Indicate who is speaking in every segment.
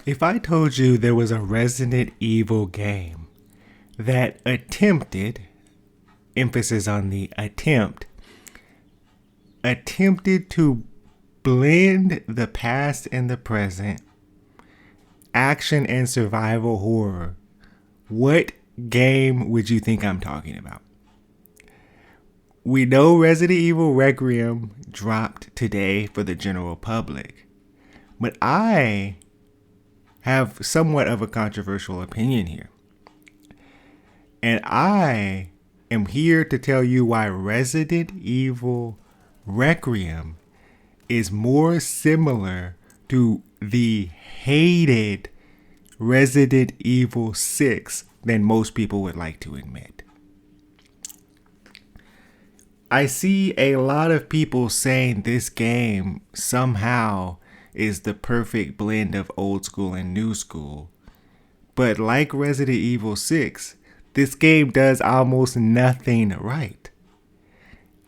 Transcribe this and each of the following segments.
Speaker 1: If I told you there was a Resident Evil game that attempted, emphasis on the attempted to blend the past and the present, action and survival horror, what game would you think I'm talking about? We know Resident Evil Requiem dropped today for the general public, but I have somewhat of a controversial opinion here. And I am here to tell you why Resident Evil Requiem is more similar to the hated Resident Evil 6 than most people would like to admit. I see a lot of people saying this game somehow is the perfect blend of old school and new school. But like Resident Evil 6, this game does almost nothing right.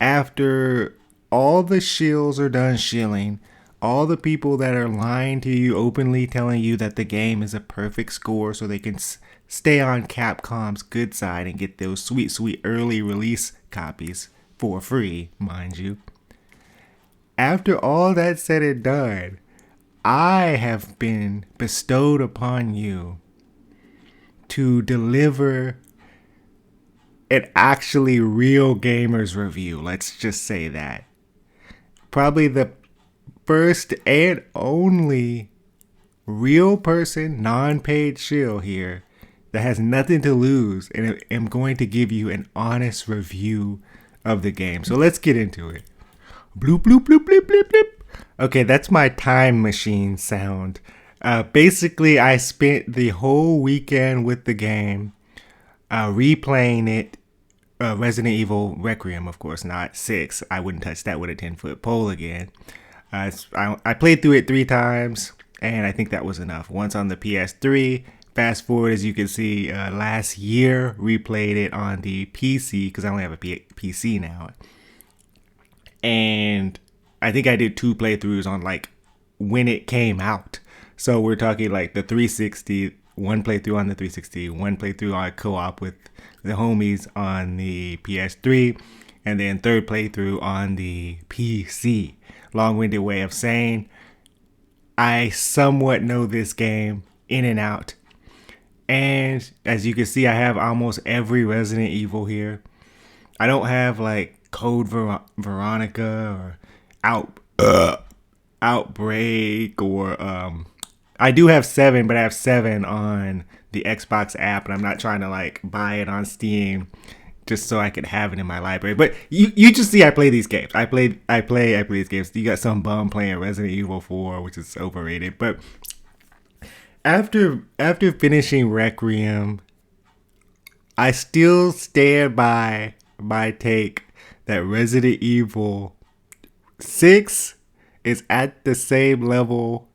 Speaker 1: After all the shills are done shilling, all the people that are lying to you openly telling you that the game is a perfect score so they can stay on Capcom's good side and get those sweet, sweet early release copies for free, mind you. After all that said and done, I have been bestowed upon you to deliver an actually real gamer's review. Let's just say that. Probably the first and only real person, non-paid shill here that has nothing to lose, and I'm going to give you an honest review of the game. So let's get into it. Bloop, bloop, bloop, bloop, bloop, bloop. Okay, that's my time machine sound. Basically, I spent the whole weekend with the game, replaying it. Resident Evil Requiem, of course, not 6. I wouldn't touch that with a 10-foot pole again. I played through it 3 times, and I think that was enough. Once on the PS3. Fast forward, as you can see, last year, replayed it on the PC, because I only have a PC now. And I think I did 2 playthroughs on like when it came out. So we're talking like the 360, 1 playthrough on the 360, 1 playthrough on co-op with the homies on the PS3, and then 3rd playthrough on the PC. Long-winded way of saying I somewhat know this game in and out. And as you can see, I have almost every Resident Evil here. I don't have like Code Veronica or Outbreak or I do have 7, but I have 7 on the Xbox app, and I'm not trying to like buy it on Steam just so I could have it in my library. But you just see I play these games. I play these games. You got some bum playing Resident Evil 4, which is overrated. But after finishing Requiem, I still stand by my take that Resident Evil 6 is at the same level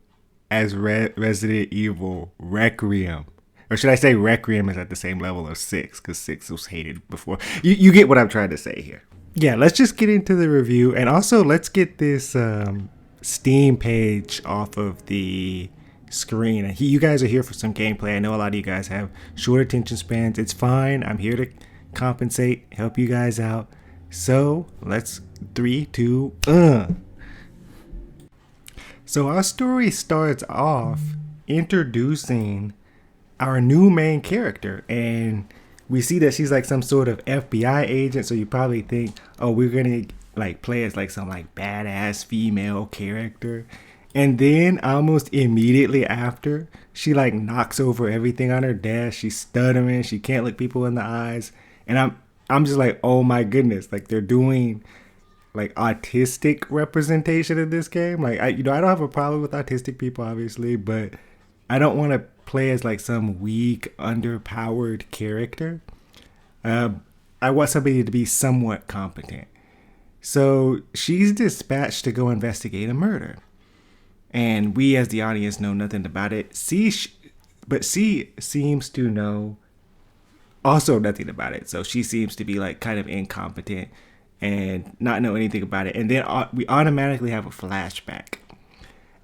Speaker 1: as Resident Evil Requiem. Or should I say Requiem is at the same level of 6, because 6 was hated before. You get what I'm trying to say here. Yeah, let's just get into the review. And also, let's get this Steam page off of the screen. You guys are here for some gameplay. I know a lot of you guys have short attention spans. It's fine. I'm here to compensate, help you guys out. So, let's 3, 2, So our story starts off introducing our new main character, and we see that she's like some sort of FBI agent. So you probably think, oh, we're gonna like play as like some like badass female character, and then almost immediately after, she like knocks over everything on her desk. She's stuttering. She can't look people in the eyes, and I'm just like, oh my goodness, like they're doing like autistic representation in this game. Like I don't have a problem with autistic people, obviously, but I don't want to play as like some weak, underpowered character. I want somebody to be somewhat competent. So she's dispatched to go investigate a murder, and we as the audience know nothing about it. But C seems to know also nothing about it. So she seems to be like kind of incompetent and not know anything about it. And then we automatically have a flashback.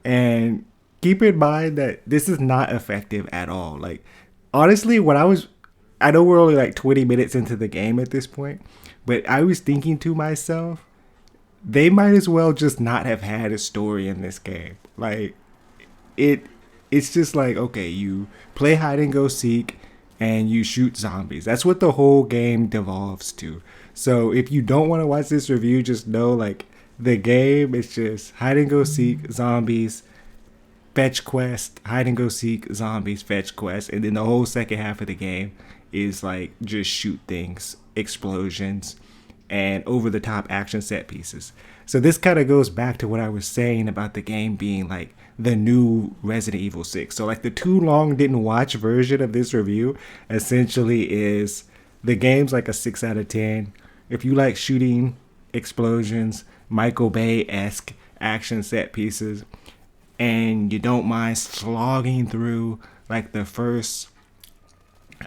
Speaker 1: And keep in mind that this is not effective at all. Like, honestly, I know we're only like 20 minutes into the game at this point, but I was thinking to myself, they might as well just not have had a story in this game. Like, it, it's just like, okay, you play hide and go seek and you shoot zombies. That's what the whole game devolves to. So if you don't want to watch this review, just know like the game is just hide and go seek, zombies, fetch quest, hide and go seek, zombies, fetch quest, and then the whole second half of the game is like just shoot things, explosions, and over the top action set pieces. So this kind of goes back to what I was saying about the game being like the new Resident Evil 6. So like the too long didn't watch version of this review essentially is the game's like a 6 out of 10. If you like shooting, explosions, Michael Bay-esque action set pieces, and you don't mind slogging through like the first,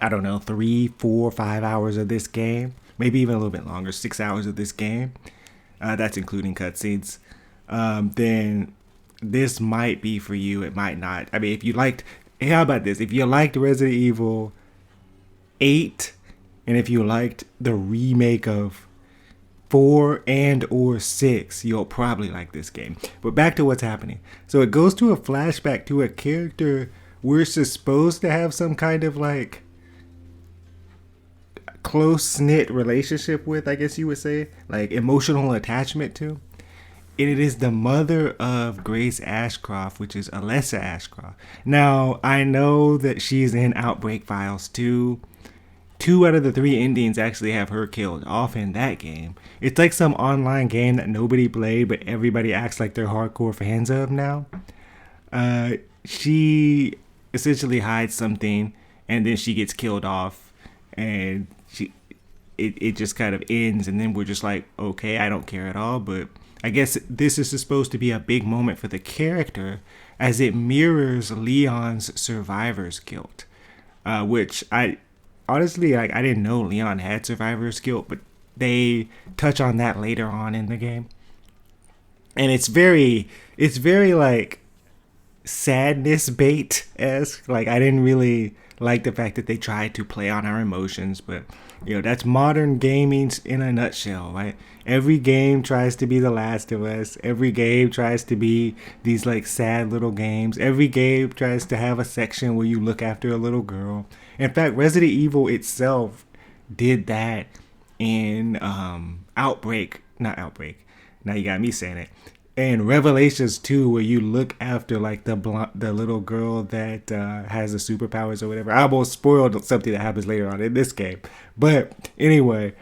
Speaker 1: I don't know, 3, 4, 5 hours of this game, maybe even a little bit longer, 6 hours of this game, that's including cutscenes, then this might be for you. It might not. I mean, if you liked, how about this? If you liked Resident Evil 8, and if you liked the remake of 4 and or 6, you'll probably like this game. But back to what's happening. So it goes to a flashback to a character we're supposed to have some kind of like close-knit relationship with, I guess you would say, like emotional attachment to. And it is the mother of Grace Ashcroft, which is Alessa Ashcroft. Now, I know that she's in Outbreak Files 2. 2 out of the 3 endings actually have her killed off in that game. It's like some online game that nobody played, but everybody acts like they're hardcore fans of now. She essentially hides something, and then she gets killed off, and it just kind of ends, and then we're just like, okay, I don't care at all. But I guess this is supposed to be a big moment for the character, as it mirrors Leon's survivor's guilt, which I honestly, like, I didn't know Leon had survivor's guilt, but they touch on that later on in the game, and it's very like sadness bait esque. Like, I didn't really like the fact that they tried to play on our emotions, but that's modern gaming in a nutshell, right? Every game tries to be The Last of Us. Every game tries to be these like sad little games. Every game tries to have a section where you look after a little girl. In fact, Resident Evil itself did that in not Outbreak. Now you got me saying it. And Revelations 2, where you look after like the little girl that has the superpowers or whatever. I almost spoiled something that happens later on in this game. But anyway,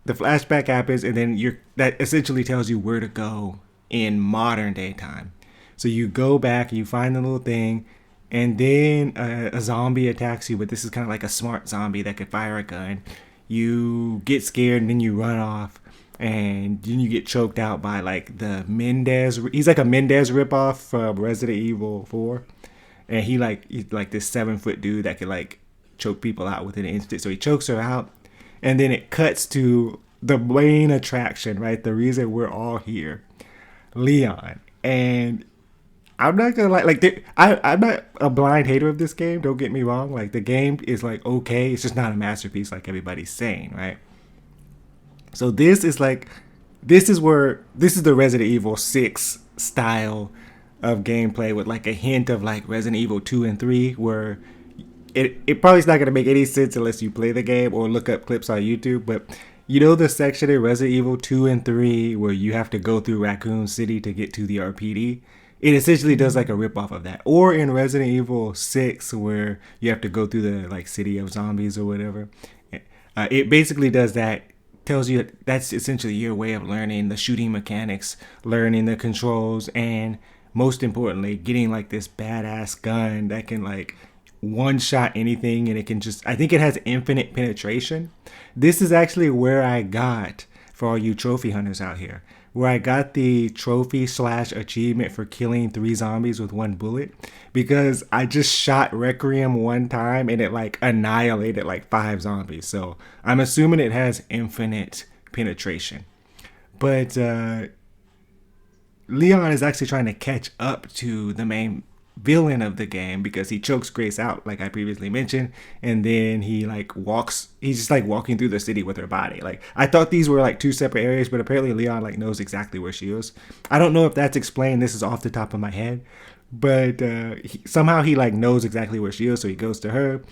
Speaker 1: the flashback happens, and then that essentially tells you where to go in modern day time. So you go back and you find the little thing, and then a zombie attacks you, but this is kind of like a smart zombie that could fire a gun. You get scared, and then you run off. And then you get choked out by like the Mendez. He's like a Mendez ripoff from Resident Evil 4, and he's like this 7-foot dude that could like choke people out within an instant. So he chokes her out, and then it cuts to the main attraction, right? The reason we're all here, Leon. And I'm not gonna I'm not a blind hater of this game. Don't get me wrong. Like, the game is like okay. It's just not a masterpiece like everybody's saying, right? So this is the Resident Evil 6 style of gameplay, with like a hint of like Resident Evil 2 and 3, where it probably is not going to make any sense unless you play the game or look up clips on YouTube. But the section in Resident Evil 2 and 3 where you have to go through Raccoon City to get to the RPD? It essentially does like a ripoff of that. Or in Resident Evil 6 where you have to go through the like city of zombies or whatever. It basically does that. Tells you that's essentially your way of learning the shooting mechanics, learning the controls, and most importantly, getting like this badass gun that can like one-shot anything, and it can just, I think it has infinite penetration. This is actually where I got, for all you trophy hunters out here, where I got the trophy / achievement for killing 3 zombies with 1 bullet, because I just shot Requiem one time and it like annihilated like 5 zombies. So I'm assuming it has infinite penetration. But Leon is actually trying to catch up to the main villain of the game because he chokes Grace out, like I previously mentioned, and then he like walks. He's just like walking through the city with her body. Like I thought these were like two separate areas, but apparently Leon like knows exactly where she is. I don't know if that's explained. This is off the top of my head, but somehow he like knows exactly where she is, so he goes to her,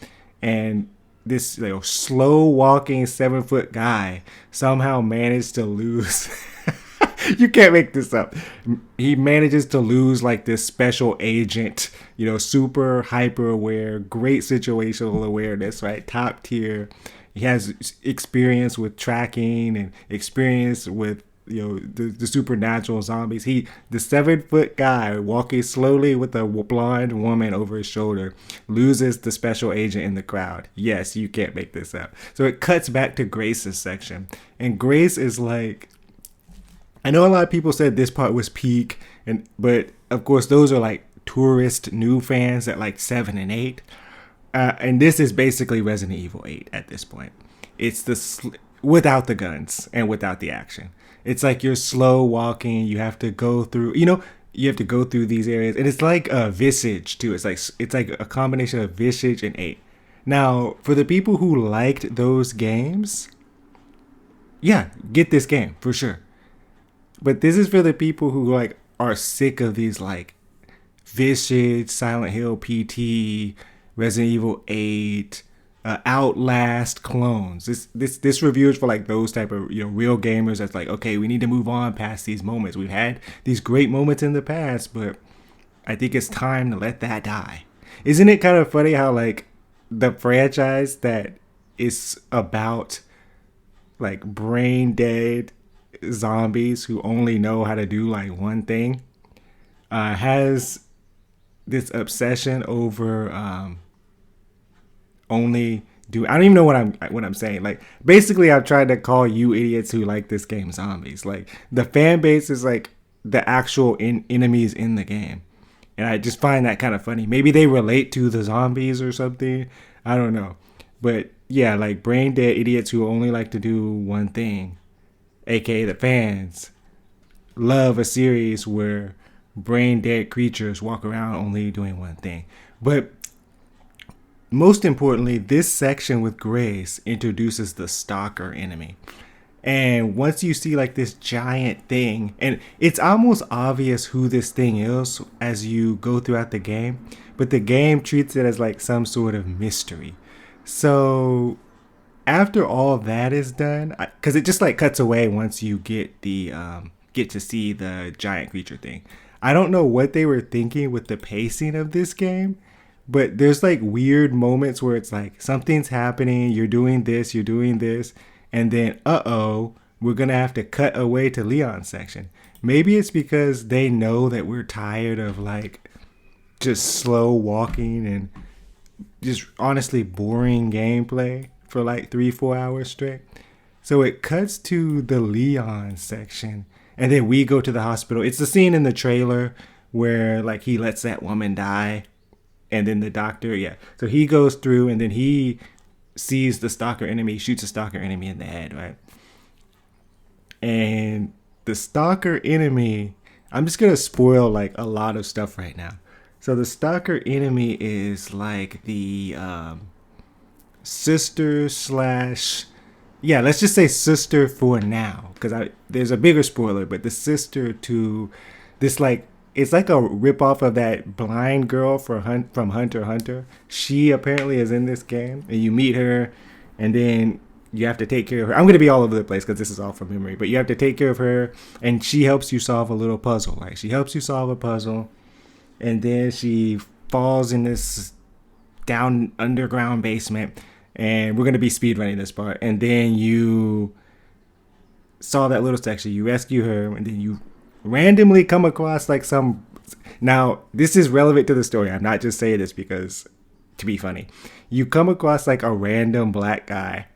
Speaker 1: and this slow walking 7 foot guy somehow managed to lose. You can't make this up. He manages to lose like this special agent, super hyper aware, great situational awareness, right? Top tier. He has experience with tracking and experience with the supernatural zombies. The 7 foot guy walking slowly with a blonde woman over his shoulder loses the special agent in the crowd. Yes, you can't make this up. So it cuts back to Grace's section, and Grace is like, I know a lot of people said this part was peak, but of course those are like tourist new fans at like 7 and 8, and this is basically Resident Evil 8 at this point. It's without the guns and without the action. It's like you're slow walking. You have to go through, these areas, and it's like a Visage too. It's like a combination of Visage and 8. Now, for the people who liked those games, yeah, get this game for sure. But this is for the people who like are sick of these like Visage, Silent Hill PT, Resident Evil 8, Outlast clones. This review is for like those type of real gamers that's like, okay, we need to move on past these moments. We've had these great moments in the past, but I think it's time to let that die. Isn't it kind of funny how like the franchise that is about like brain dead zombies who only know how to do like one thing has this obsession over only do I don't even know what I'm saying. Like basically I've tried to call you idiots who like this game zombies. Like the fan base is like the actual enemies in the game. And I just find that kind of funny. Maybe they relate to the zombies or something. I don't know. But yeah, like brain dead idiots who only like to do one thing, aka the fans, love a series where brain dead creatures walk around only doing one thing. But most importantly, this section with Grace introduces the stalker enemy. And once you see like this giant thing, and it's almost obvious who this thing is as you go throughout the game, but the game treats it as like some sort of mystery. So after all that is done, because it just like cuts away once you get to see the giant creature thing. I don't know what they were thinking with the pacing of this game, but there's like weird moments where it's like something's happening, you're doing this, and then we're gonna have to cut away to Leon's section. Maybe it's because they know that we're tired of like just slow walking and just honestly boring gameplay for like 3-4 hours straight. So it cuts to the Leon section, and then we go to the hospital. It's the scene in the trailer where like he lets that woman die, and then the doctor, so he goes through, and then he sees the stalker enemy, shoots a stalker enemy in the head, right? And the stalker enemy, I'm just gonna spoil like a lot of stuff right now. So the stalker enemy is like the sister slash, let's just say sister for now, because there's a bigger spoiler, but the sister to this like, it's like a ripoff of that blind girl from Hunter x Hunter. She apparently is in this game, and you meet her, and then you have to take care of her. I'm going to be all over the place because this is all from memory, but you have to take care of her, and she helps you solve a little puzzle. Like she helps you solve a puzzle, and then she falls in this down underground basement, and we're going to be speedrunning this part. And then you saw that little section, you rescue her, and then you randomly come across like some. Now this is relevant to the story. I'm not just saying this because to be funny. You come across like a random black guy.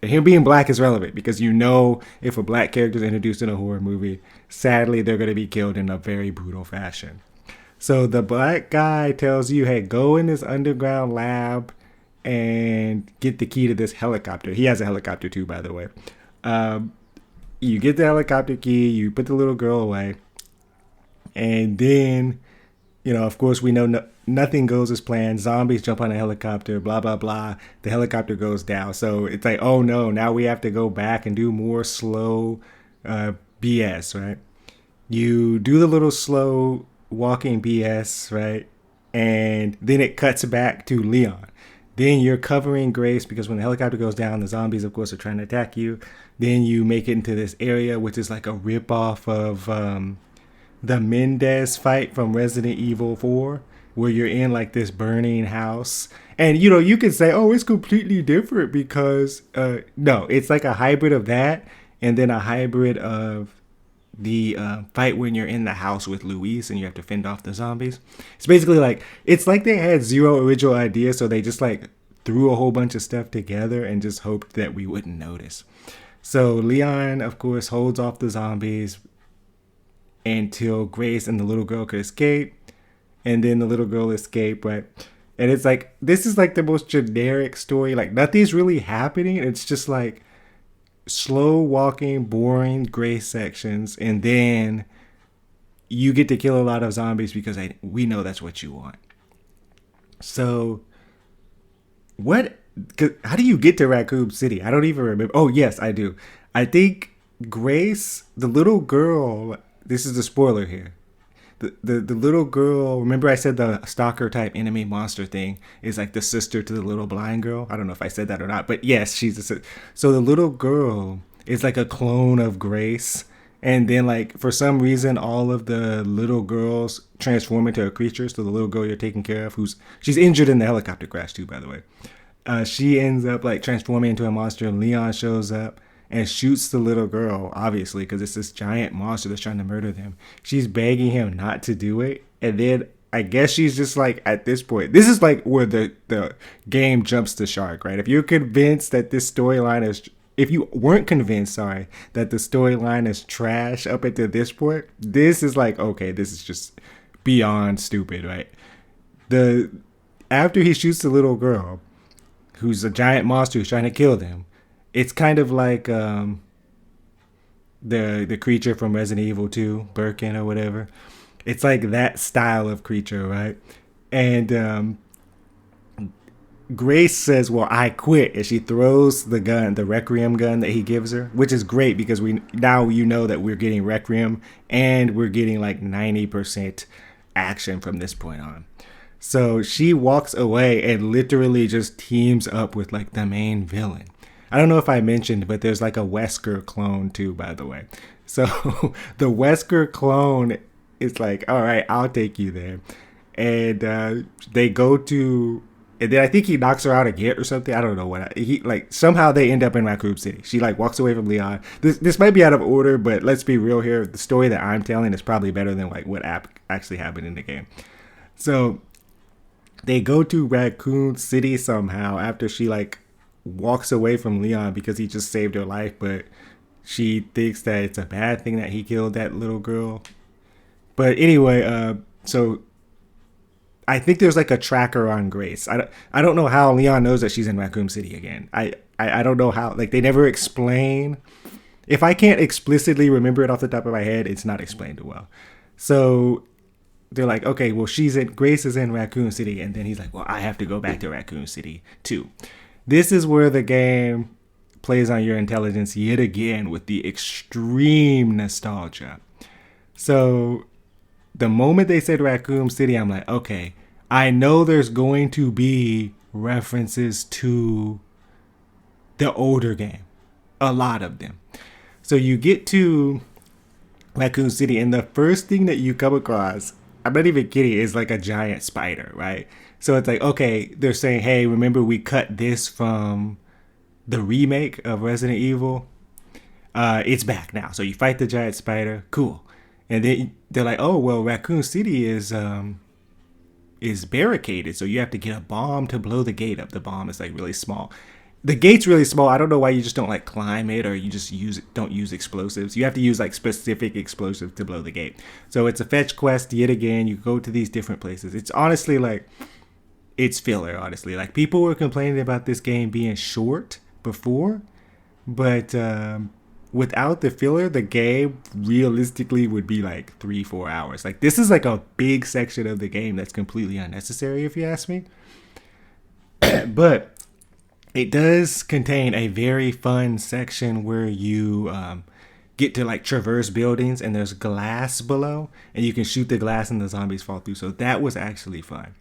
Speaker 1: And him being black is relevant because if a black character is introduced in a horror movie, sadly they're going to be killed in a very brutal fashion. So the black guy tells you, hey, go in this underground lab and get the key to this helicopter. He has a helicopter too, by the way. You get the helicopter key, you put the little girl away, And then, of course, we know nothing goes as planned. Zombies jump on a helicopter, blah, blah, blah. The helicopter goes down. So it's like, oh no, now we have to go back and do more slow BS, right? You do the little slow walking BS, right? And then it cuts back to Leon. Then you're covering Grace because when the helicopter goes down, the zombies, of course, are trying to attack you. Then you make it into this area, which is like a ripoff of the Mendez fight from Resident Evil 4, where you're in like this burning house. And, you can say, oh, it's completely different because, no, it's like a hybrid of that and then a hybrid of the fight when you're in the house with Luis and you have to fend off the zombies. It's basically like, it's like they had zero original ideas, so they just like threw a whole bunch of stuff together and just hoped that we wouldn't notice. So Leon, of course, holds off the zombies until Grace and the little girl could escape. And then the little girl escaped, right? And it's like, this is like the most generic story. Like, nothing's really happening. It's just like slow walking, boring Grace sections. And then you get to kill a lot of zombies because we know that's what you want. So, how do you get to Raccoon City? I don't even remember. Oh, yes, I do. I think Grace, the little girl, this is the spoiler here. The little girl, remember I said the stalker type enemy monster thing is like the sister to the little blind girl? I don't know if I said that or not, but yes, she's so the little girl is like a clone of Grace. And then like for some reason all of the little girls transform into a creature. So the little girl you're taking care of, she's injured in the helicopter crash too, by the way. She ends up like transforming into a monster, and Leon shows up and shoots the little girl, obviously, because it's this giant monster that's trying to murder them. She's begging him not to do it. And then I guess she's just like, at this point, this is like where the game jumps the shark, right? If you're convinced that this storyline is, if you weren't convinced, sorry, that the storyline is trash up until this point, this is like, okay, this is just beyond stupid, right? After he shoots the little girl, who's a giant monster who's trying to kill them, it's kind of like the creature from Resident Evil 2, Birkin or whatever. It's like that style of creature, right? And Grace says, well, I quit. And she throws the gun, the Requiem gun that he gives her, which is great because now you know that we're getting Requiem and we're getting like 90% action from this point on. So she walks away and literally just teams up with like the main villain. I don't know if I mentioned, but there's like a Wesker clone too, by the way. So the Wesker clone is like, all right, I'll take you there. And they go to, and then I think he knocks her out again or something. I don't know what. Somehow they end up in Raccoon City. She like walks away from Leon. This might be out of order, but let's be real here. The story that I'm telling is probably better than like what actually happened in the game. So they go to Raccoon City somehow after she like walks away from Leon because he just saved her life, but she thinks that it's a bad thing that he killed that little girl. But anyway, so I think there's like a tracker on Grace. I don't know how Leon knows that she's in Raccoon City again. I don't know how, like they never explain. If I can't explicitly remember it off the top of my head, it's not explained well. So they're like, okay, well Grace is in Raccoon City, and then he's like, well, I have to go back to Raccoon City too. This is where the game plays on your intelligence yet again with the extreme nostalgia. So the moment they said Raccoon City, I'm like, okay, I know there's going to be references to the older game. A lot of them. So you get to Raccoon City, and the first thing that you come across, I'm not even kidding, is like a giant spider, right? So it's like, okay, they're saying, hey, remember we cut this from the remake of Resident Evil? It's back now. So you fight the giant spider. Cool. And then they're like, oh, well, Raccoon City is barricaded. So you have to get a bomb to blow the gate up. The bomb is like really small. The gate's really small. I don't know why you just don't like climb it, or you just don't use explosives. You have to use like specific explosives to blow the gate. So it's a fetch quest yet again. You go to these different places. It's honestly like, it's filler, honestly. Like, people were complaining about this game being short before, but without the filler, the game realistically would be like 3-4 hours. Like this is like a big section of the game that's completely unnecessary, if you ask me. But it does contain a very fun section where you get to like traverse buildings and there's glass below and you can shoot the glass and the zombies fall through. So that was actually fun.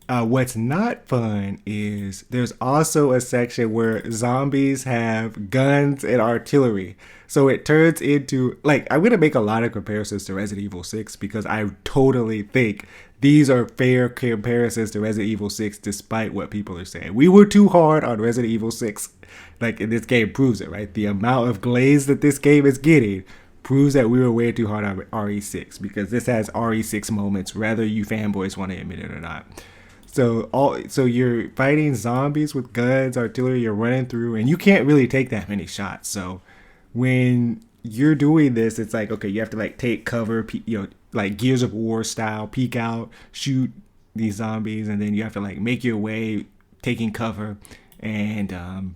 Speaker 1: What's not fun is there's also a section where zombies have guns and artillery. So it turns into, like, I'm going to make a lot of comparisons to Resident Evil 6 because I totally think these are fair comparisons to Resident Evil 6 despite what people are saying. We were too hard on Resident Evil 6. Like, and this game proves it, right? The amount of glaze that this game is getting proves that we were way too hard on RE6 because this has RE6 moments, whether you fanboys want to admit it or not. So you're fighting zombies with guns, artillery, you're running through, and you can't really take that many shots. So when you're doing this, it's like, okay, you have to like take cover, like Gears of War style, peek out, shoot these zombies, and then you have to like make your way, taking cover, and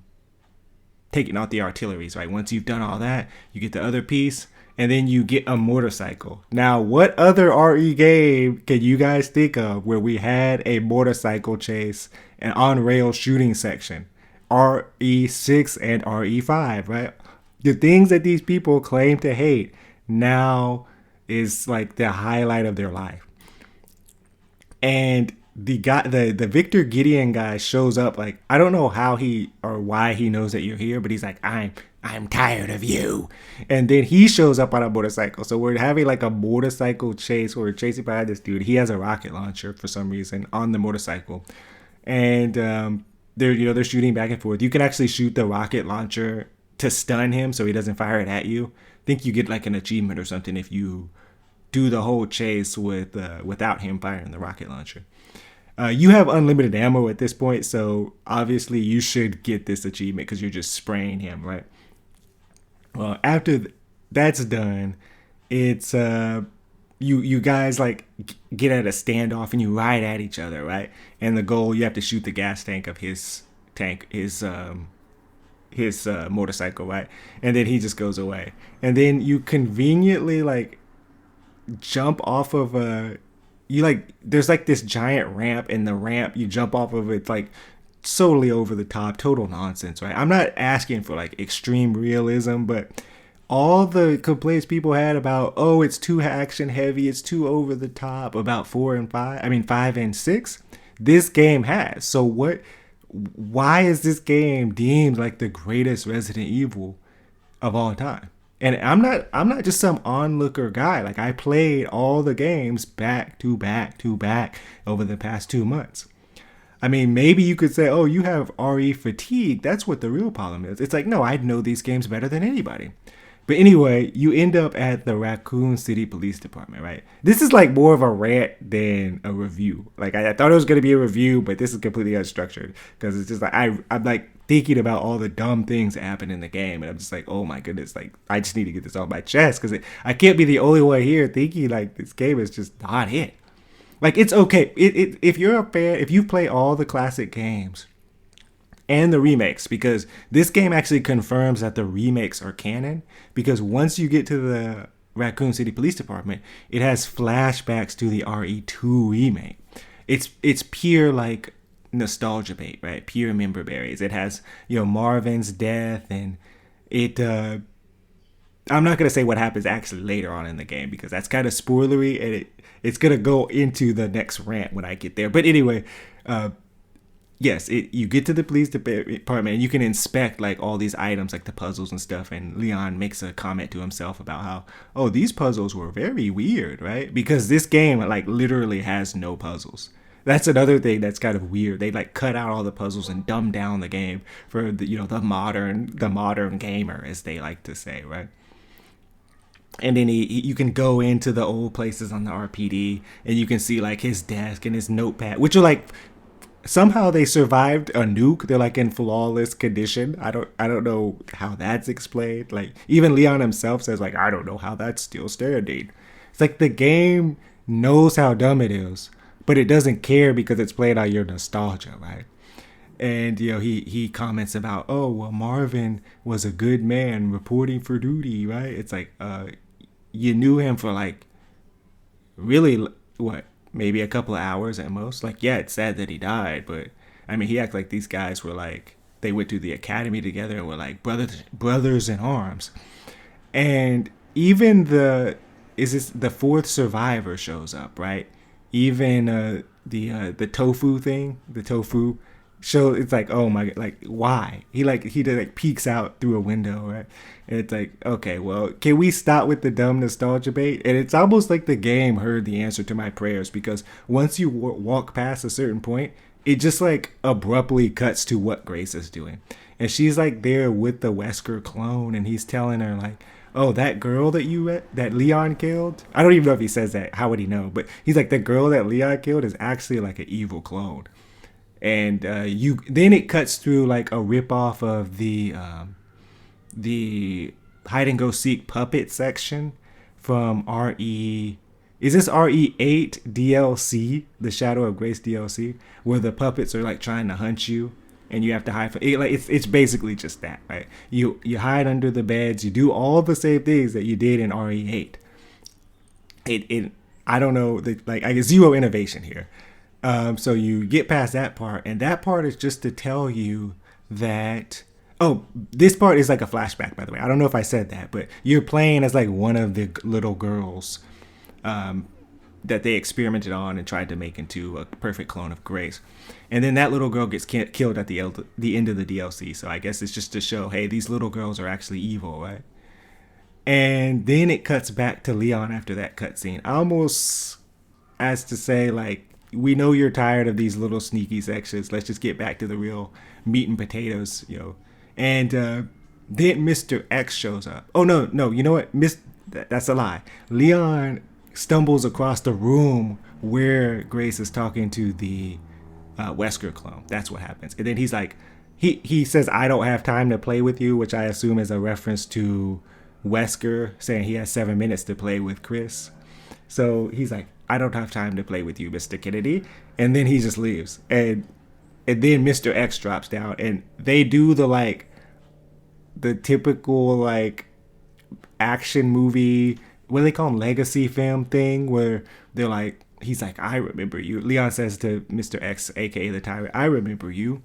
Speaker 1: taking out the artilleries, right? Once you've done all that, you get the other piece, and then you get a motorcycle. Now, what other RE game can you guys think of where we had a motorcycle chase and on-rail shooting section? RE6 and RE5, right? The things that these people claim to hate now is like the highlight of their life. And the Victor Gideon guy shows up, like, I don't know how he or why he knows that you're here, but he's like, I'm tired of you. And then he shows up on a motorcycle. So we're having like a motorcycle chase where we're chasing behind this dude. He has a rocket launcher for some reason on the motorcycle. And they're shooting back and forth. You can actually shoot the rocket launcher to stun him so he doesn't fire it at you. I think you get like an achievement or something if you do the whole chase without him firing the rocket launcher. You have unlimited ammo at this point, so obviously you should get this achievement because you're just spraying him, right? Well, after that's done, it's you guys like get at a standoff and you ride at each other, right? And the goal, you have to shoot the gas tank of his motorcycle, right? And then he just goes away. And then you conveniently like jump off of there's like this giant ramp, and the ramp you jump off of it's like solely over the top, total nonsense, right? I'm not asking for like extreme realism, but all the complaints people had about, oh, it's too action heavy, it's too over the top, about 5 and 6, this game has. So why is this game deemed like the greatest Resident Evil of all time? And I'm not just some onlooker guy. Like, I played all the games back to back to back over the past 2 months. I mean, maybe you could say, oh, you have RE fatigue. That's what the real problem is. It's like, no, I know these games better than anybody. But anyway, you end up at the Raccoon City Police Department, right? This is like more of a rant than a review. Like, I thought it was going to be a review, but this is completely unstructured. Because it's just like, I'm like thinking about all the dumb things that happen in the game. And I'm just like, oh my goodness, like, I just need to get this off my chest. Because I can't be the only one here thinking like this game is just not it. Like, it's okay. If you're a fan, if you play all the classic games and the remakes, because this game actually confirms that the remakes are canon, because once you get to the Raccoon City Police Department, it has flashbacks to the RE2 remake. It's pure like nostalgia bait, right? Pure member berries. It has, Marvin's death, and it I'm not gonna say what happens actually later on in the game because that's kind of spoilery, and it's gonna go into the next rant when I get there. But anyway, yes, you get to the police department and you can inspect like all these items, like the puzzles and stuff. And Leon makes a comment to himself about how, oh, these puzzles were very weird, right? Because this game like literally has no puzzles. That's another thing that's kind of weird. They like cut out all the puzzles and dumb down the game for the modern gamer, as they like to say, right? And then you can go into the old places on the RPD and you can see like his desk and his notepad, which are like, somehow they survived a nuke. They're like in flawless condition. I don't know how that's explained. Like, even Leon himself says like, I don't know how that's still standing. It's like the game knows how dumb it is, but it doesn't care because it's playing on your nostalgia, right? And he comments about, oh well, Marvin was a good man reporting for duty, right? It's like, you knew him for like really what, maybe a couple of hours at most. Like, yeah, it's sad that he died, but I mean, he acted like these guys were like, they went to the academy together and were like brothers in arms. And even the fourth survivor shows up, right? Even the tofu thing, the tofu show, it's like, oh my god, like, why he did like peeks out through a window, right? And it's like, okay, well, can we stop with the dumb nostalgia bait? And it's almost like the game heard the answer to my prayers, because once you walk past a certain point, it just like abruptly cuts to what Grace is doing, and she's like there with the Wesker clone, and he's telling her like, oh, that girl that Leon killed. I don't even know if he says that. How would he know? But he's like, the girl that Leon killed is actually like an evil clone. And you then it cuts through like a ripoff of the hide and go seek puppet section from RE. Is this RE8 DLC, the Shadow of Grace DLC, where the puppets are like trying to hunt you and you have to hide from it? Like, it's basically just that, right? You hide under the beds, you do all the same things that you did in RE8. It I don't know, like, I get zero innovation here. So you get past that part, and that part is just to tell you that, oh, this part is like a flashback, by the way. I don't know if I said that, but you're playing as like one of the little girls that they experimented on and tried to make into a perfect clone of Grace. And then that little girl gets killed at the end of the DLC. So I guess it's just to show, hey, these little girls are actually evil, right? And then it cuts back to Leon after that cutscene, almost as to say, like, we know you're tired of these little sneaky sections. Let's just get back to the real meat and potatoes, And then Mr. X shows up. Oh, no, you know what? That's a lie. Leon stumbles across the room where Grace is talking to the Wesker clone. That's what happens. And then he's like, he says, I don't have time to play with you, which I assume is a reference to Wesker saying he has 7 minutes to play with Chris. So he's like, I don't have time to play with you, Mr. Kennedy. And then he just leaves. And then Mr. X drops down, and they do the typical like action movie, what do they call them, legacy film thing, where they're like, he's like, I remember you. Leon says to Mr. X, aka the Tyrant, I remember you.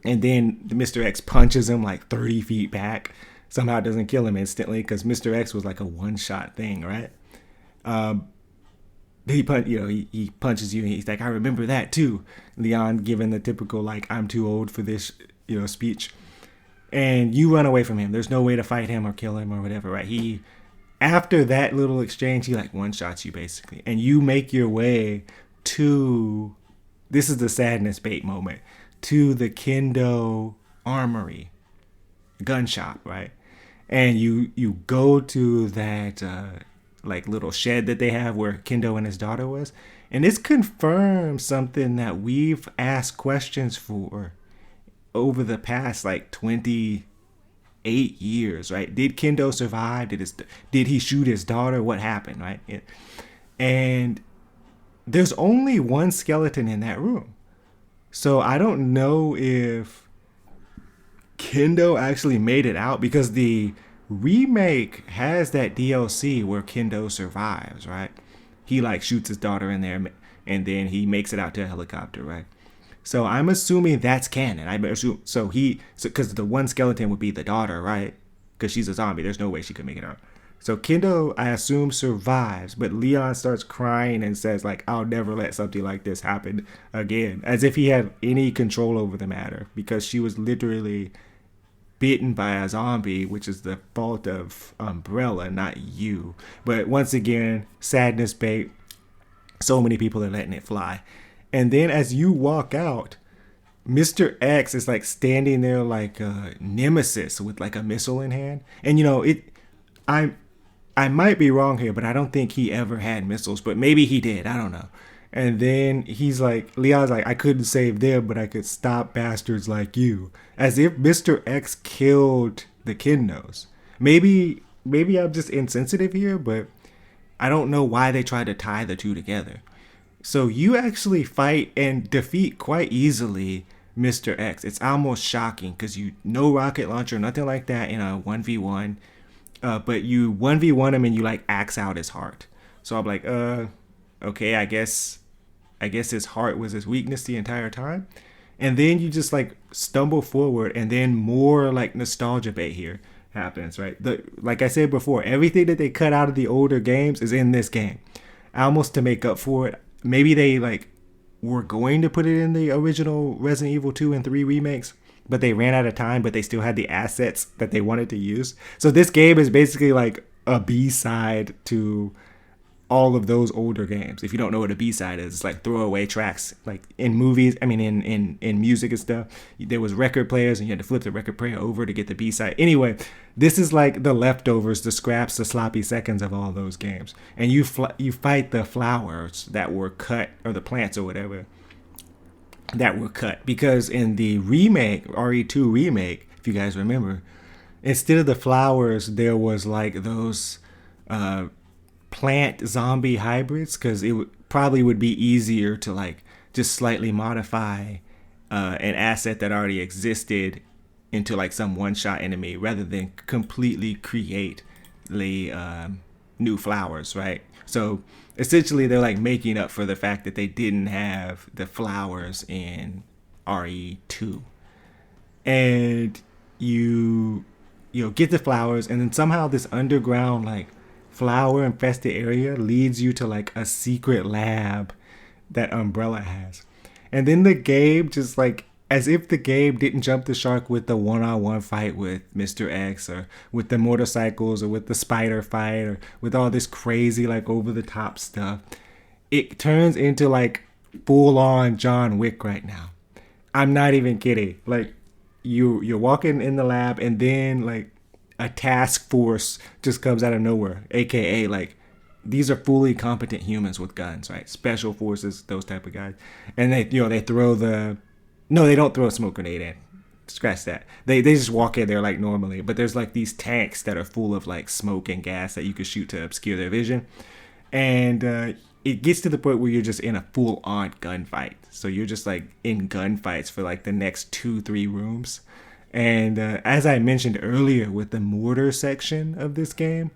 Speaker 1: And then Mr. X punches him like 30 feet back. Somehow it doesn't kill him instantly, because Mr. X was like a one-shot thing, right? He punches you, and he's like, I remember that too. Leon giving the typical like, I'm too old for this, speech. And you run away from him. There's no way to fight him or kill him or whatever, right? After that little exchange, he like one-shots you basically, and you make your way to, this is the sadness bait moment, to the Kendo Armory gun shop, right? And you go to that like little shed that they have where Kendo and his daughter was, and this confirms something that we've asked questions for over the past like 28 years, right? Did Kendo survive? Did he shoot his daughter? What happened, right? And there's only one skeleton in that room, so I don't know if Kendo actually made it out, because the remake has that DLC where Kendo survives, right? He like shoots his daughter in there, and then he makes it out to a helicopter, right? So I'm assuming that's canon. I assume so because the one skeleton would be the daughter, right? Because she's a zombie. There's no way she could make it out. So Kendo, I assume, survives, but Leon starts crying and says like, I'll never let something like this happen again, as if he had any control over the matter, because she was literally bitten by a zombie, which is the fault of Umbrella, not you. But once again, sadness bait. So many people are letting it fly. And then as you walk out, Mr. X is like standing there like a nemesis with like a missile in hand. And I might be wrong here, but I don't think he ever had missiles, but maybe he did. I don't know. And then Leon's like, I couldn't save them, but I could stop bastards like you. As if Mr. X killed the Kendos. Maybe I'm just insensitive here, but I don't know why they tried to tie the two together. So you actually fight and defeat quite easily Mr. X. It's almost shocking because you no rocket launcher, nothing like that in a 1v1. But you 1v1 him and you like axe out his heart. So I'm like, okay, I guess his heart was his weakness the entire time. And then you just like stumble forward, and then more like nostalgia bait here happens, right? Like I said before, everything that they cut out of the older games is in this game, almost to make up for it. Maybe they like were going to put it in the original Resident Evil 2 and 3 remakes, but they ran out of time, but they still had the assets that they wanted to use. So this game is basically like a B-side to all of those older games. If you don't know what a B-side is, it's like throwaway tracks. Like in movies, I mean in music and stuff, there was record players and you had to flip the record player over to get the B-side. Anyway, this is like the leftovers, the scraps, the sloppy seconds of all those games. And you fight the flowers that were cut, or the plants or whatever that were cut, because in the remake, RE2 remake, if you guys remember, instead of the flowers, there was like those plant zombie hybrids, because probably would be easier to like just slightly modify an asset that already existed into like some one-shot enemy rather than completely create the new flowers, right? So essentially they're like making up for the fact that they didn't have the flowers in RE2. And you get the flowers, and then somehow this underground like flower infested area leads you to like a secret lab that Umbrella has. And then the game just like, as if the game didn't jump the shark with the one-on-one fight with Mr. X, or with the motorcycles, or with the spider fight, or with all this crazy like over the top stuff. It turns into like full on John Wick right now. I'm not even kidding. Like you're walking in the lab, and then like a task force just comes out of nowhere, aka like these are fully competent humans with guns, right? Special forces, those type of guys. And they throw they don't throw a smoke grenade in. Scratch that. They just walk in there like normally, but there's like these tanks that are full of like smoke and gas that you could shoot to obscure their vision. And it gets to the point where you're just in a full on gunfight. So you're just like in gunfights for like the next 2-3 rooms. And as I mentioned earlier, with the mortar section of this game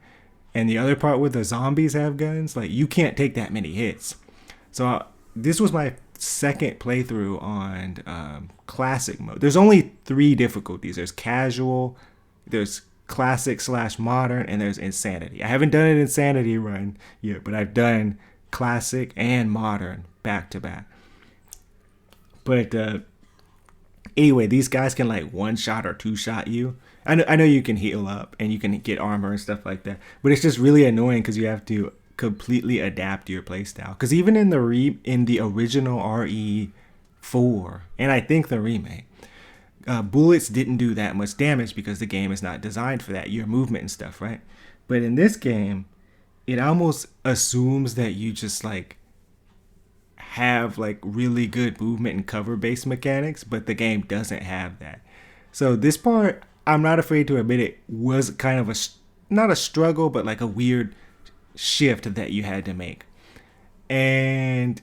Speaker 1: and the other part where the zombies have guns, like you can't take that many hits. So this was my second playthrough on classic mode. There's only 3 difficulties. There's casual, there's classic / modern, and there's insanity. I haven't done an insanity run yet, but I've done classic and modern back to back. But anyway, these guys can like 1-shot or 2-shot you. I know you can heal up and you can get armor and stuff like that, but it's just really annoying because you have to completely adapt your playstyle. Because even in the original RE4 and I think the remake, bullets didn't do that much damage because the game is not designed for that, your movement and stuff, right? But in this game, it almost assumes that you just like have like really good movement and cover based mechanics, but the game doesn't have that. So this part, I'm not afraid to admit it, was kind of not a struggle, but like a weird shift that you had to make. And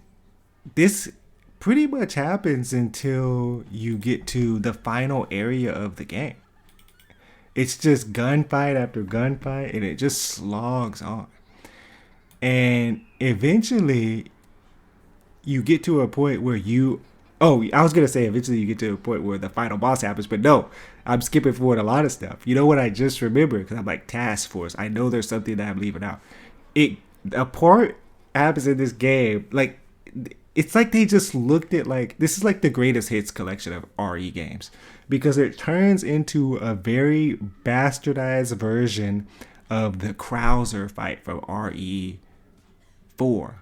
Speaker 1: this pretty much happens until you get to the final area of the game. It's just gunfight after gunfight, and it just slogs on. And eventually you get to a point where I was going to say eventually you get to a point where the final boss happens, but no, I'm skipping forward a lot of stuff. You know what I just remembered? Because I'm like, task force. I know there's something that I'm leaving out. A part happens in this game, like, it's like they just looked at like, this is like the greatest hits collection of RE games, because it turns into a very bastardized version of the Krauser fight from RE4,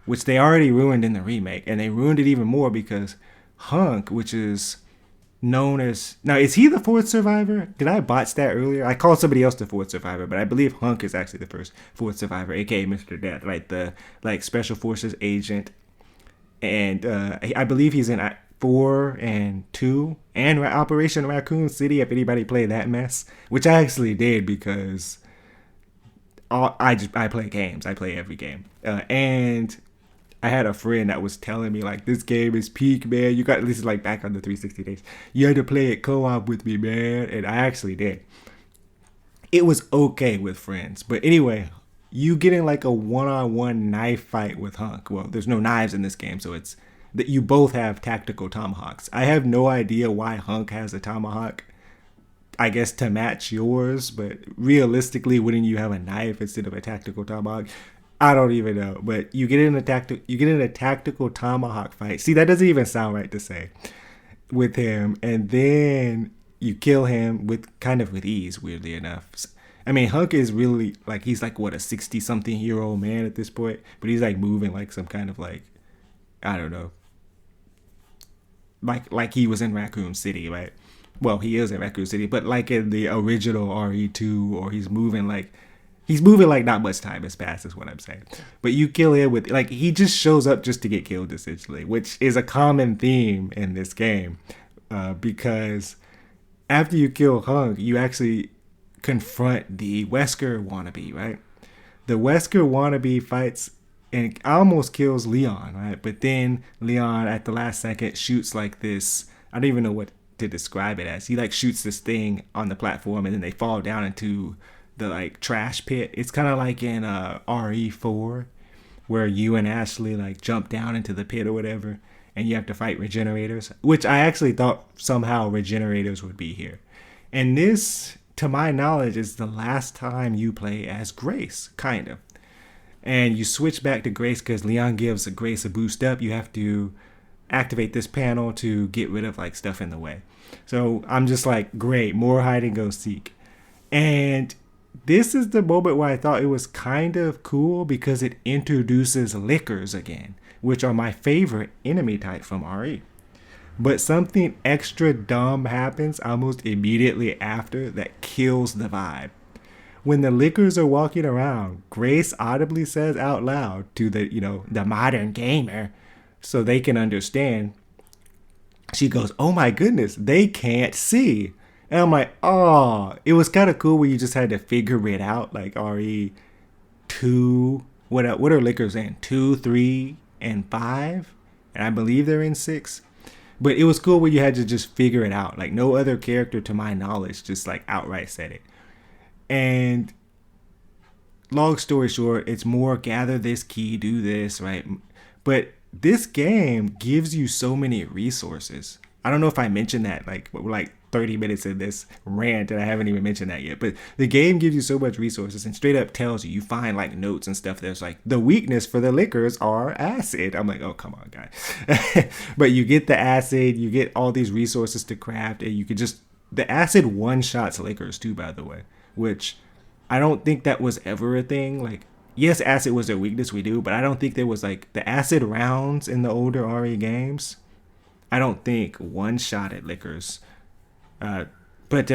Speaker 1: which they already ruined in the remake, and they ruined it even more because Hunk, which is known as, now is he the 4th survivor? Did I botch that earlier? I called somebody else the 4th survivor, but I believe Hunk is actually the first 4th survivor, aka Mr. Death, right? The like special forces agent. And I believe he's in 4 and 2 and Operation Raccoon City, if anybody played that mess, which I actually did because I play games. I play every game. And I had a friend that was telling me like this game is peak, man. You got this is like back on the 360 days. You had to play it co-op with me, man, and I actually did. It was okay with friends, but anyway, you get in like a one-on-one knife fight with Hunk. Well, there's no knives in this game, so it's that you both have tactical tomahawks. I have no idea why Hunk has a tomahawk. I guess to match yours, but realistically, wouldn't you have a knife instead of a tactical tomahawk? I don't even know, but you get in a tactical tomahawk fight. See, that doesn't even sound right to say with him, and then you kill him with kind of with ease. Weirdly enough, I mean, Hunk is really like he's like what a 60-something-year-old man at this point, but he's like moving like some kind of like I don't know, like he was in Raccoon City, right? Well, he is in Raccoon City, but like in the original RE2, or he's moving like not much time has passed is what I'm saying. But you kill him with like he just shows up just to get killed essentially, which is a common theme in this game, because after you kill Hunk, you actually confront the Wesker wannabe, right? The Wesker wannabe fights and almost kills Leon, right? But then Leon at the last second shoots like this. I don't even know what to describe it as. He like shoots this thing on the platform and then they fall down into the like trash pit. It's kind of like in RE4 where you and Ashley like jump down into the pit or whatever and you have to fight regenerators, which I actually thought somehow regenerators would be here. And this, to my knowledge, is the last time you play as Grace, kind of. And you switch back to Grace because Leon gives Grace a boost up. You have to activate this panel to get rid of like stuff in the way. So I'm just like, great, more hide and go seek. And this is the moment where I thought it was kind of cool because it introduces lickers again, which are my favorite enemy type from RE. But something extra dumb happens almost immediately after that kills the vibe. When the lickers are walking around, Grace audibly says out loud to the modern gamer, so they can understand. She goes, "Oh my goodness, they can't see." And I'm like, oh, it was kind of cool where you just had to figure it out, like RE2, what are lickers in? 2, 3, and 5? And I believe they're in 6. But it was cool where you had to just figure it out. Like no other character to my knowledge just like outright said it. And long story short, it's more gather this key, do this, right? But this game gives you so many resources. I don't know if I mentioned that, like we're like 30 minutes in this rant and I haven't even mentioned that yet. But the game gives you so much resources and straight up tells you find like notes and stuff. There's like the weakness for the liquors are acid. I'm like, oh, come on, guys. But you get the acid, you get all these resources to craft, and you could just, the acid one-shots liquors too, by the way, which I don't think that was ever a thing. Like, yes, acid was their weakness, we do, but I don't think there was like the acid rounds in the older RE games. I don't think one-shot at liquors. But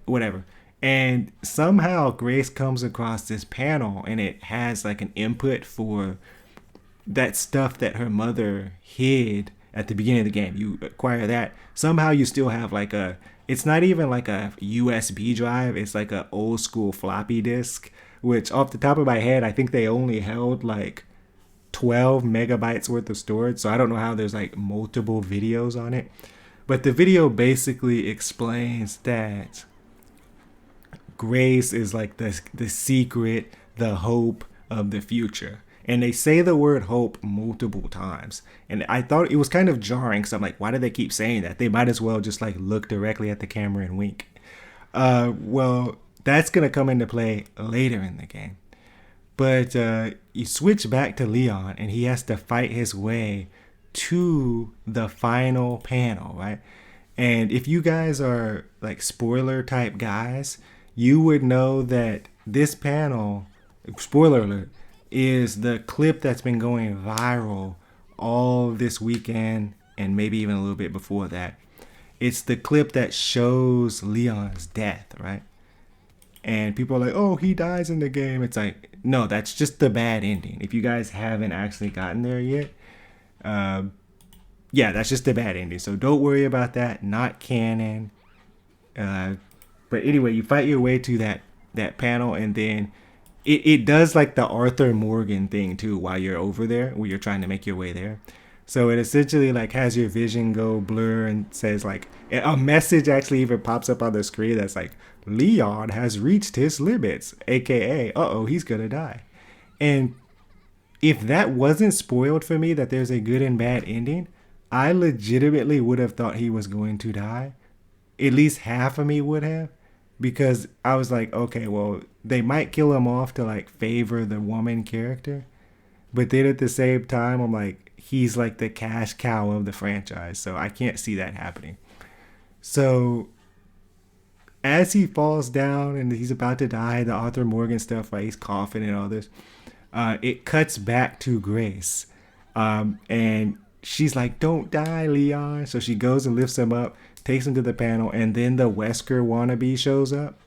Speaker 1: whatever. And somehow Grace comes across this panel and it has like an input for that stuff that her mother hid at the beginning of the game. You acquire that. Somehow you still have like it's not even like a USB drive. It's like a old school floppy disk, which off the top of my head, I think they only held like 12 megabytes worth of storage. So I don't know how there's like multiple videos on it. But the video basically explains that Grace is like the secret, the hope of the future. And they say the word hope multiple times. And I thought it was kind of jarring because I'm like, why do they keep saying that? They might as well just like look directly at the camera and wink. Well, that's going to come into play later in the game. But you switch back to Leon and he has to fight his way to the final panel, right? And if you guys are like spoiler type guys, you would know that this panel, spoiler alert, is the clip that's been going viral all this weekend and maybe even a little bit before that. It's the clip that shows Leon's death, right? And people are like, oh, he dies in the game. It's like, no, that's just the bad ending. If you guys haven't actually gotten there yet, yeah, that's just a bad ending. So don't worry about that. Not canon. But anyway, you fight your way to that panel, and then it does like the Arthur Morgan thing too while you're over there, where you're trying to make your way there. So it essentially like has your vision go blur and says like a message actually even pops up on the screen that's like Leon has reached his limits, aka uh-oh, he's gonna die. And if that wasn't spoiled for me that there's a good and bad ending, I legitimately would have thought he was going to die. At least half of me would have, because I was like, okay, well, they might kill him off to like favor the woman character, but then at the same time, I'm like, he's like the cash cow of the franchise, so I can't see that happening. So as he falls down and he's about to die, the Arthur Morgan stuff, like he's coughing and all this, it cuts back to Grace, and she's like, "Don't die, Leon." So she goes and lifts him up, takes him to the panel, and then the Wesker wannabe shows up.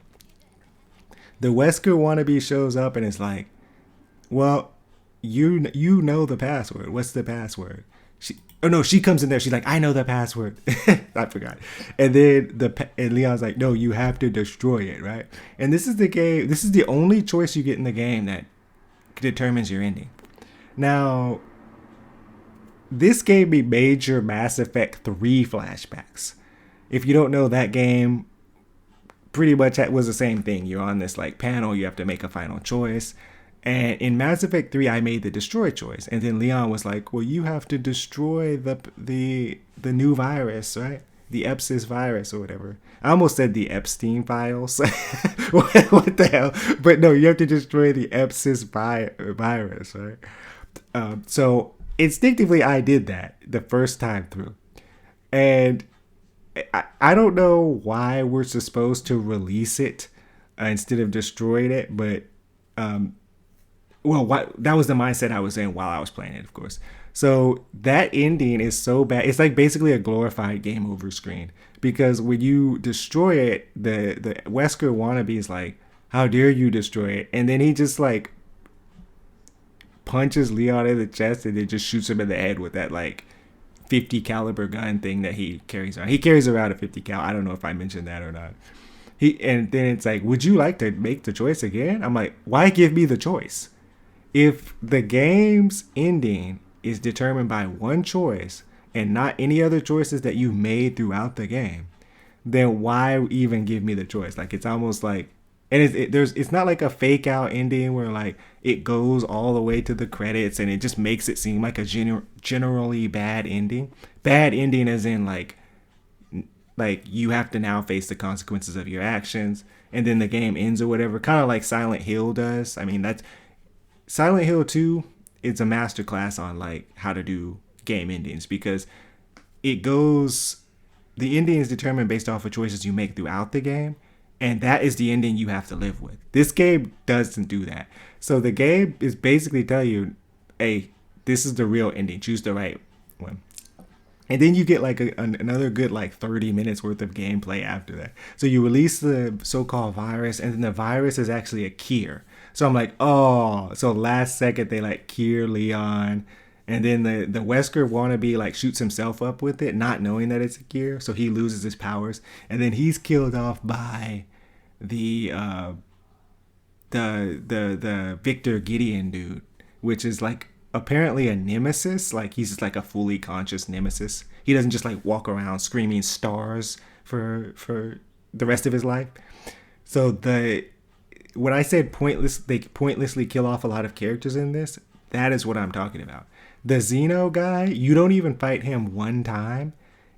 Speaker 1: The Wesker wannabe shows up and is like, "Well, you know the password. What's the password?" Oh no, she comes in there. She's like, "I know the password." I forgot. And then and Leon's like, "No, you have to destroy it, right?" And this is the game. This is the only choice you get in the game that determines your ending. Now, this gave me major Mass Effect 3 flashbacks. If you don't know, that game pretty much was the same thing. You're on this like panel, you have to make a final choice. And in Mass Effect 3, I made the destroy choice. And then Leon was like, "Well, you have to destroy the new virus, right? The Epsis virus or whatever." I almost said the Epstein files. What the hell? But no, you have to destroy the Epsis virus, right? So instinctively, I did that the first time through. And I don't know why we're supposed to release it instead of destroying it, but that was the mindset I was in while I was playing it, of course. So that ending is so bad. It's like basically a glorified game over screen, because when you destroy it, the Wesker wannabe is like, "How dare you destroy it?" And then he just like punches Leon in the chest and then just shoots him in the head with that like 50 caliber gun thing that he carries around. He carries around a 50 cal. I don't know if I mentioned that or not. And then it's like, "Would you like to make the choice again?" I'm like, why give me the choice? If the game's ending is determined by one choice and not any other choices that you made throughout the game, then why even give me the choice? Like, it's almost like, and it's not like a fake out ending where like it goes all the way to the credits and it just makes it seem like a generally bad ending. Bad ending as in like you have to now face the consequences of your actions, and then the game ends or whatever, kind of like Silent Hill does. I mean, that's Silent Hill 2. It's a masterclass on like how to do game endings, because the ending is determined based off of choices you make throughout the game, and that is the ending you have to live with. This game doesn't do that. So the game is basically telling you, "Hey, this is the real ending. Choose the right one." And then you get like another good like 30 minutes worth of gameplay after that. So you release the so-called virus, and then the virus is actually a cure. So I'm like, oh, so last second they like cure Leon, and then the Wesker wannabe like shoots himself up with it, not knowing that it's a cure. So he loses his powers, and then he's killed off by the Victor Gideon dude, which is like apparently a nemesis. Like he's just like a fully conscious nemesis. He doesn't just like walk around screaming stars for the rest of his life. So when I said they pointlessly kill off a lot of characters in this, that is what I'm talking about. The Xeno guy, you don't even fight him one time,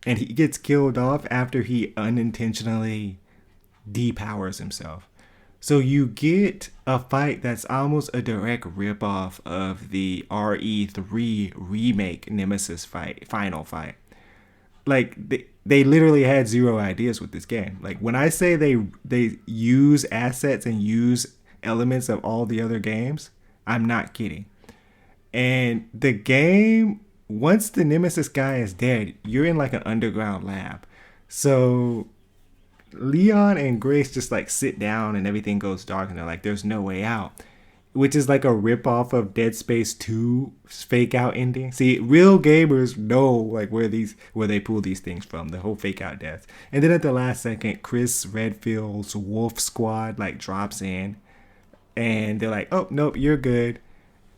Speaker 1: and he gets killed off after he unintentionally depowers himself. So you get a fight that's almost a direct ripoff of the RE3 remake Nemesis final fight. Like they literally had zero ideas with this game. Like when I say they use assets and use elements of all the other games, I'm not kidding. And the game, once the Nemesis guy is dead, you're in like an underground lab. So Leon and Grace just like sit down and everything goes dark and they're like, "There's no way out," which is like a ripoff of Dead Space 2 fake out ending. See, real gamers know like where they pull these things from, the whole fake out deaths. And then at the last second, Chris Redfield's Wolf Squad like drops in. and they're like, "Oh nope, you're good."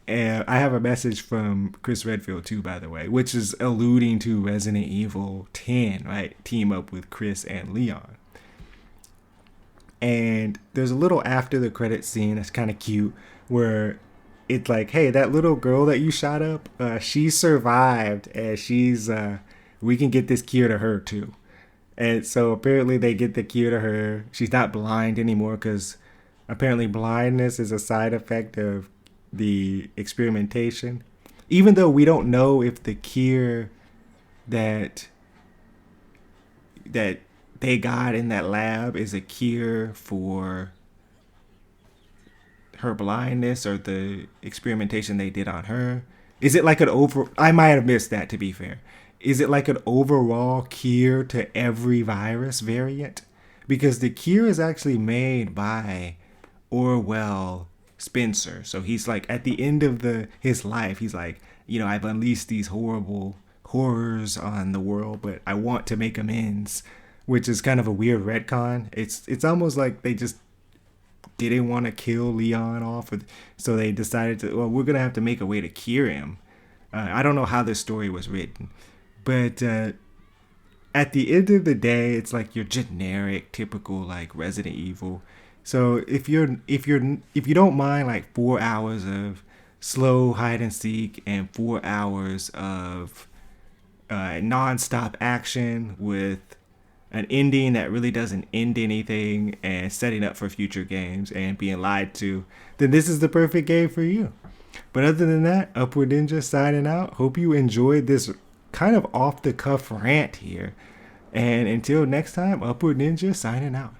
Speaker 1: And I have a message from Chris Redfield too, by the way, which is alluding to Resident Evil 10, right? Team up with Chris and Leon. And there's a little after the credit scene that's kind of cute where it's like, hey, that little girl that you shot up, she survived, and we can get this cure to her too. And so apparently they get the cure to her. She's not blind anymore because apparently blindness is a side effect of the experimentation. Even though we don't know if the cure that that they got in that lab is a cure for her blindness or the experimentation they did on her. Is it like an over? I might have missed that, to be fair. Is it like an overall cure to every virus variant? Because the cure is actually made by Orwell Spencer. So he's like at the end of his life, he's like, I've unleashed these horrible horrors on the world, but I want to make amends, which is kind of a weird retcon. It's almost like they just didn't want to kill Leon off, so they decided to. Well, we're gonna have to make a way to cure him. I don't know how this story was written, but at the end of the day, it's like your generic, typical like Resident Evil. So if you don't mind like 4 hours of slow hide and seek and 4 hours of non-stop action with an ending that really doesn't end anything and setting up for future games and being lied to, then this is the perfect game for you. But other than that, Upward Ninja signing out. Hope you enjoyed this kind of off the cuff rant here. And until next time, Upward Ninja signing out.